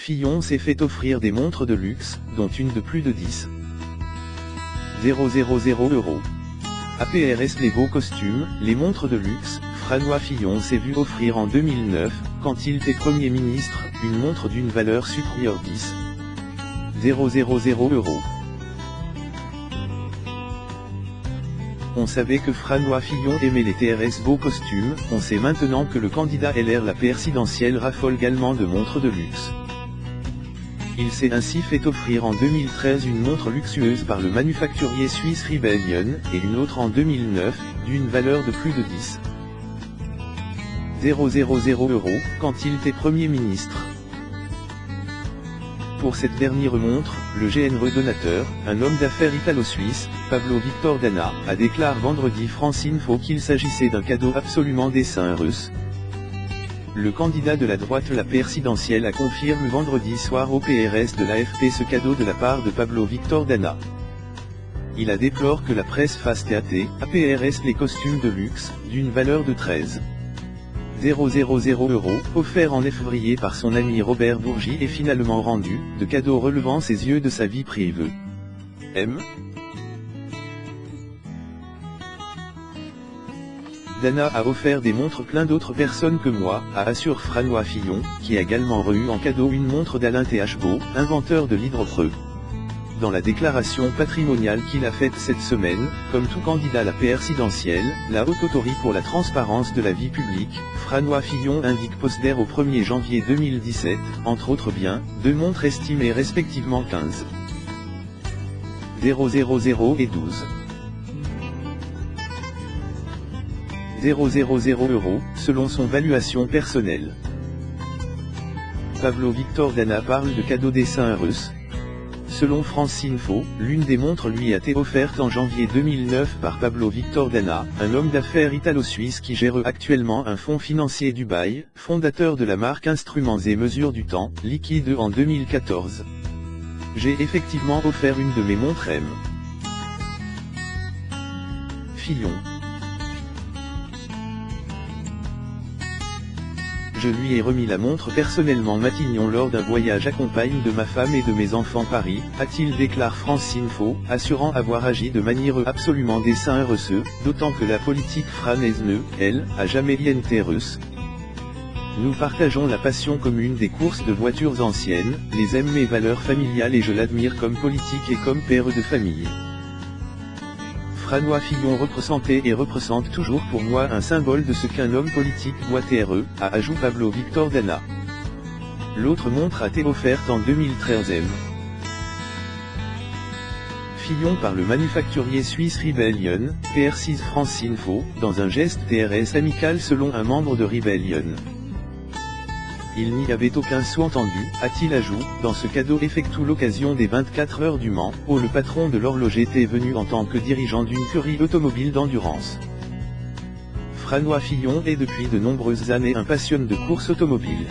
Fillon s'est fait offrir des montres de luxe, dont une de plus de 10 000 €. APRS les beaux costumes, les montres de luxe. François Fillon s'est vu offrir en 2009, quand il était Premier ministre, une montre d'une valeur supérieure 10 000 €. On savait que François Fillon aimait les TRS beaux costumes, on sait maintenant que le candidat LR la présidentielle raffole également de montres de luxe. Il s'est ainsi fait offrir en 2013 une montre luxueuse par le manufacturier suisse Rebellion, et une autre en 2009, d'une valeur de plus de 10 000 €, quand il était Premier ministre. Pour cette dernière montre, le généreux donateur, un homme d'affaires italo-suisse, Pablo Victor Dana, a déclaré vendredi France Info qu'il s'agissait d'un cadeau absolument des saints russes. Le candidat de la droite la présidentielle a confirmé vendredi soir au PRS de l'AFP ce cadeau de la part de Pablo Victor Dana. Il a déploré que la presse fasse théâtre, APRS les costumes de luxe, d'une valeur de 13 000 €, offert en février par son ami Robert Bourgi et finalement rendu, de cadeaux relevant ses yeux de sa vie privée. Dana a offert des montres plein d'autres personnes que moi, a assuré François Fillon, qui a également reçu en cadeau une montre d'Alain Thbeau, inventeur de l'hydropreux. Dans la déclaration patrimoniale qu'il a faite cette semaine, comme tout candidat à la présidentielle, la Haute Autorité pour la transparence de la vie publique, François Fillon indique posséder au 1er janvier 2017, entre autres biens, 2 montres estimées respectivement 15 000 et 12 000 €, selon son valuation personnelle. Pablo Victor Dana parle de cadeaux des saints russes. Selon France Info, l'une des montres lui a été offerte en janvier 2009 par Pablo Victor Dana, un homme d'affaires italo-suisse qui gère actuellement un fonds financier Dubaï, fondateur de la marque Instruments et Mesures du Temps, liquide en 2014. J'ai effectivement offert une de mes montres Fillon. Je lui ai remis la montre personnellement Matignon lors d'un voyage accompagné de ma femme et de mes enfants Paris, a-t-il déclaré France Info, assurant avoir agi de manière absolument des saints russes, d'autant que la politique française ne, elle, a jamais été russe. Nous partageons la passion commune des courses de voitures anciennes, les aime mes valeurs familiales et je l'admire comme politique et comme père de famille. François Fillon représentait et représente toujours pour moi un symbole de ce qu'un homme politique doit être, a ajouté Pablo Victor Dana. L'autre montre a été offerte en 2013. Fillon par le manufacturier suisse Rebellion, précise France Info, dans un geste TRS amical selon un membre de Rebellion. Il n'y avait aucun sous-entendu, a-t-il ajouté, dans ce cadeau effectué l'occasion des 24 heures du Mans, où le patron de l'horloger était venu en tant que dirigeant d'une curie automobile d'endurance. François Fillon est depuis de nombreuses années un passionné de course automobile.